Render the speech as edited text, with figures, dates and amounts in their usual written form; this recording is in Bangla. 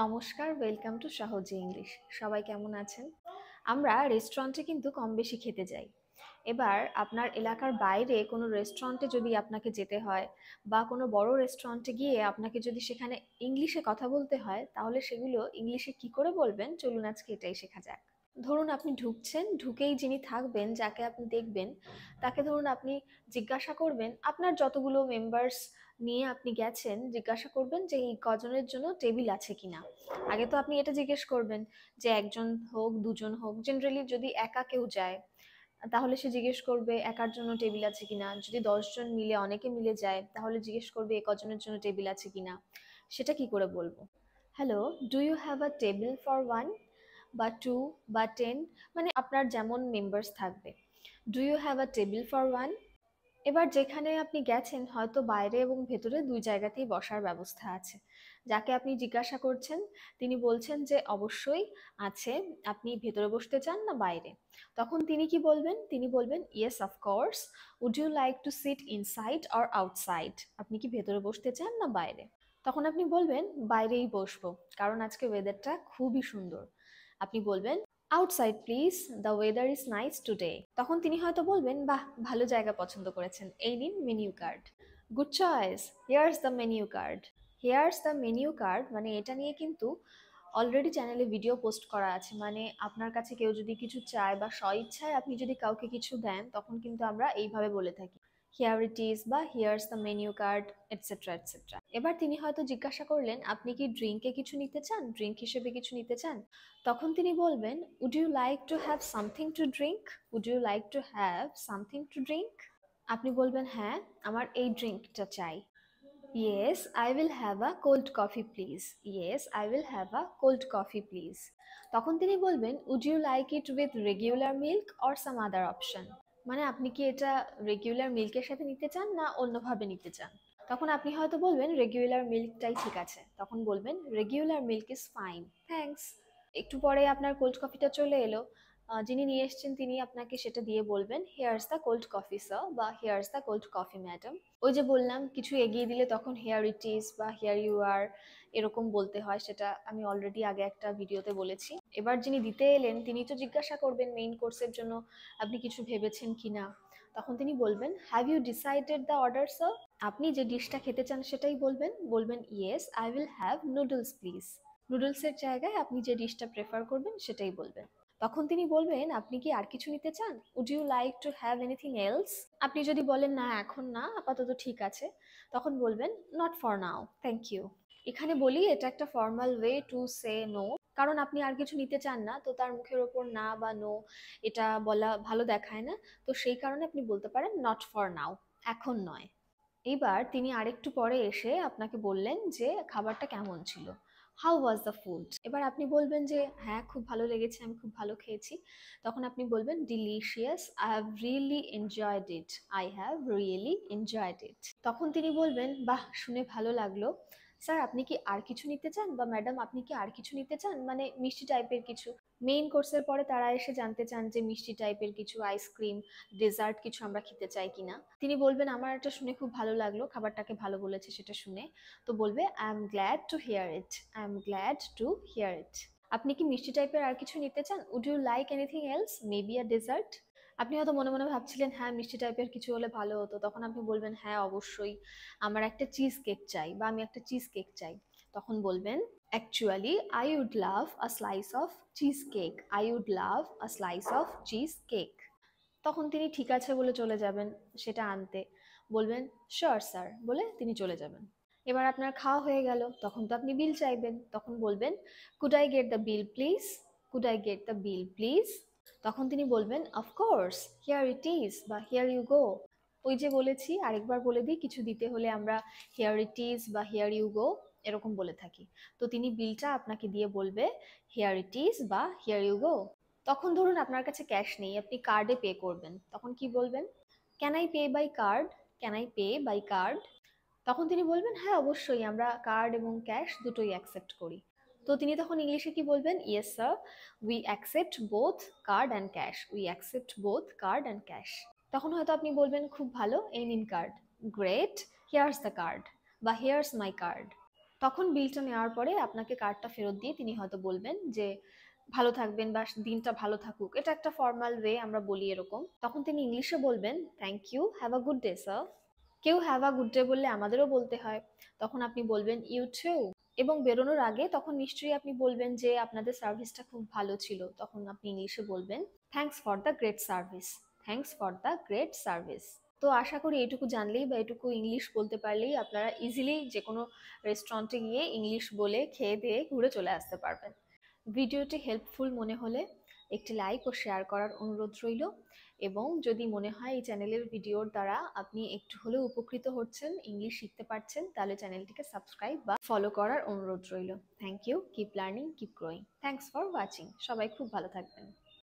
নমস্কার, ওয়েলকাম টু সহজে ইংলিশ। সবাই কেমন আছেন? আমরা রেস্টুরেন্টে কিন্তু কম বেশি খেতে যাই। এবার আপনার এলাকার বাইরে কোনো রেস্টুরেন্টে যদি আপনাকে যেতে হয় বা কোনো বড় রেস্টুরেন্টে গিয়ে আপনাকে যদি সেখানে ইংলিশে কথা বলতে হয়, তাহলে সেগুলো ইংলিশে কি করে বলবেন? চলুন আজকে এটাই শেখা যাক। ধরুন আপনি ঢুকছেন, ঢুকেই যিনি থাকবেন, যাকে আপনি দেখবেন, তাকে ধরুন আপনি জিজ্ঞাসা করবেন, আপনার যতগুলো মেম্বার্স নিয়ে আপনি গেছেন, জিজ্ঞাসা করবেন যে এই কজনের জন্য টেবিল আছে কিনা। আগে তো আপনি এটা জিজ্ঞেস করবেন যে একজন হোক, দুজন হোক। জেনারেলি যদি একা কেউ যায়, তাহলে সে জিজ্ঞেস করবে একার জন্য টেবিল আছে কিনা। যদি 10 জন মিলে, অনেকে মিলে যায়, তাহলে জিজ্ঞেস করবে এ কজনের জন্য টেবিল আছে কিনা। সেটা কি করে বলবো? Hello, do you have a table for one বা টু বা 10, মানে আপনার যেমন মেম্বার্স থাকবে। Do you have a table for one. এবার যেখানে আপনি গেছেন, হয়তো বাইরে এবং ভেতরে দুই জায়গাতেই বসার ব্যবস্থা আছে। যাকে আপনি জিজ্ঞাসা করছেন, তিনি বলছেন যে অবশ্যই আছে, আপনি ভেতরে বসতে চান না বাইরে। তখন তিনি কি বলবেন? তিনি বলবেন yes of course, would you like to sit inside or outside. আপনি কি ভেতরে বসতে চান না বাইরে? তখন আপনি বলবেন বাইরেই বসবো, কারণ আজকে ওয়েদারটা খুবই সুন্দর। আপনি বলবেন outside please, the weather is nice today. তখন তিনি হয়তো বলবেন বাহ, ভালো জায়গা পছন্দ করেছেন, এই নিন menu card. Good choice, here's the menu card. Here's the menu card মানে এটা নিয়ে কিন্তু অলরেডি চ্যানেলে ভিডিও পোস্ট করা আছে। মানে আপনার কাছে কেউ যদি কিছু চায় বা স্বইচ্ছায় আপনি যদি কাউকে কিছু দেন, তখন কিন্তু আমরা এইভাবে বলে থাকি হিয়ার ইট ইজ বা here's the menu card, etcetera etcetera. এবার তিনি হয়তো জিজ্ঞাসা করলেন আপনি কি ড্রিঙ্কে কিছু নিতে চান, ড্রিঙ্ক হিসেবে কিছু নিতে চান। তখন তিনি বলবেন would you like to have something to drink, would you like to have something to drink. আপনি বলবেন হ্যাঁ, আমার এই ড্রিঙ্কটা চাই। Yes I will have a cold coffee please, yes I will have a cold coffee please. তখন তিনি বলবেন would you like it with regular milk or some other option. মানে আপনি কি এটা রেগুলার মিল্কের সাথে নিতে চান না অন্যভাবে নিতে চান। তখন আপনি হয়তো বলবেন রেগুলার মিল্কটাই ঠিক আছে। তখন বলবেন regular milk is fine, thanks. একটু পরে আপনার কোল্ড কফিটা চলে এলো। যিনি নিয়ে এসেছেন তিনি আপনাকে সেটা দিয়ে বলবেন here's the cold coffee sir বা here's the cold coffee madam. ওই যে বললাম কিছু এগিয়ে দিলে তখন হেয়ার ইট ইজ বা হেয়ার ইউ আর এরকম বলতে হয়, সেটা আমি অলরেডি আগে একটা ভিডিওতে বলেছি। এবার যিনি দিতে এলেন তিনি তো জিজ্ঞাসা করবেন মেইন কোর্সের জন্য আপনি কিছু ভেবেছেন কিনা। তখন তিনি বলবেন have you decided the order sir. আপনি যে ডিশটা খেতে চান সেটাই বলবেন। বলবেন yes I will have noodles please. নুডলসের জায়গায় আপনি যে ডিশটা প্রেফার করবেন সেটাই বলবেন। তখন তিনি বলবেন আপনি কি আর কিছু নিতে চান, would you like to have anything else. আপনি যদি বলেন না এখন না, আপাতত ঠিক আছে, তখন বলবেন not for now, thank you. এখানে বলি এটা একটা formal way to say no, কারণ আপনি আর কিছু নিতে চান না, তো তার মুখের ওপর না বা নো এটা বলা ভালো দেখায় না। তো সেই কারণে আপনি বলতে পারেন নট ফর নাও, এখন নয়। এইবার তিনি আরেকটু পরে এসে আপনাকে বললেন যে খাবারটা কেমন ছিল, হাউ ওয়াজ দ্য ফুড। এবার আপনি বলবেন যে হ্যাঁ খুব ভালো লেগেছে, আমি খুব ভালো খেয়েছি। তখন আপনি বলবেন delicious, I have really enjoyed it, I have really enjoyed ইট। তখন তিনি বলবেন বাহ, শুনে ভালো লাগলো। স্যার আপনি কি আর কিছু নিতে চান বা ম্যাডাম আপনি কি আর কিছু নিতে চান, মানে মিষ্টি টাইপের কিছু। মেইন কোর্সের পরে তারা এসে জানতে চান যে মিষ্টি টাইপের কিছু, আইসক্রিম, ডেজার্ট কিছু আমরা খেতে চাই কিনা। তিনি বলবেন আমার এটা শুনে খুব ভালো লাগলো, খাবারটাকে ভালো বলেছে সেটা শুনে। তো বলবে I am glad to hear it, I am glad to hear it. আপনি কি মিষ্টি টাইপের আর কিছু নিতে চান, would you like anything else, maybe a dessert. আপনি হয়তো মনে মনে ভাবছিলেন হ্যাঁ মিষ্টি টাইপের কিছু হলে ভালো হতো। তখন আপনি বলবেন হ্যাঁ অবশ্যই, আমার একটা চিজ কেক চাই বা আমি একটা চিজ কেক চাই। তখন বলবেন actually I would love a slice of cheese cake, I would love a slice of cheese cake. তখন তিনি ঠিক আছে বলে চলে যাবেন সেটা আনতে। বলবেন শিওর স্যার বলে তিনি চলে যাবেন। এবার আপনার খাওয়া হয়ে গেল, তখন তো আপনি বিল চাইবেন। তখন বলবেন could I get the bill please, could I get the bill please. তখন তিনি বলবেন অফকোর্স, হিয়ার ইট ইজ বা হিয়ার ইউ গো। ওই যে বলেছি, আরেকবার বলে দিই, কিছু দিতে হলে আমরা হিয়ার ইট ইজ বা হিয়ার ইউ গো এরকম বলে থাকি। তো তিনি বিলটা আপনাকে দিয়ে বলবে হিয়ার ইট ইজ বা হিয়ার ইউ গো। তখন ধরুন আপনার কাছে ক্যাশ নেই, আপনি কার্ডে পে করবেন। তখন কি বলবেন? Can I pay by card, can I pay by card. তখন তিনি বলবেন হ্যাঁ অবশ্যই, আমরা কার্ড এবং ক্যাশ দুটোই অ্যাকসেপ্ট করি। তো তিনি তখন ইংলিশে কি বলবেন? Yes sir, we accept both card and cash, we accept both card and cash. তখন হয়তো আপনি বলবেন খুব ভালো, এই নিন card. Great, here's the card বা হিয়ার্স মাই কার্ড। তখন বিলটা নেওয়ার পরে আপনাকে কার্ডটা ফেরত দিয়ে তিনি হয়তো বলবেন যে ভালো থাকবেন বা দিনটা ভালো থাকুক, এটা একটা ফর্মাল ওয়ে আমরা বলি এরকম। তখন তিনি ইংলিশে বলবেন thank you, have a good day sir. কেউ হ্যাভ আ গুড ডে বললে আমাদেরও বলতে হয়, তখন আপনি বলবেন ইউ টু। এবং বেরোনোর আগে তখন নিশ্চয়ই আপনি বলবেন যে আপনাদের সার্ভিসটা খুব ভালো ছিল, তখন আপনি ইংলিশে বলবেন thanks for the great service, thanks for the great service. তো আশা করি এটুকু জানলেই বা এটুকু ইংলিশ বলতে পারলেই আপনারা ইজিলি যে কোনো রেস্টুরেন্টে গিয়ে ইংলিশ বলে খেয়ে দিয়ে ঘুরে চলে আসতে পারবেন। ভিডিওটি হেল্পফুল মনে হলে একটি লাইক ও শেয়ার করার অনুরোধ রইল, এবং যদি মনে হয় এই চ্যানেলের ভিডিওর দ্বারা আপনি একটু হলেও উপকৃত হচ্ছেন, ইংলিশ শিখতে পারছেন, তাহলে চ্যানেলটিকে সাবস্ক্রাইব বা ফলো করার অনুরোধ রইল। Thank you, keep learning, keep growing. Thanks for watching. সবাই খুব ভালো থাকবেন।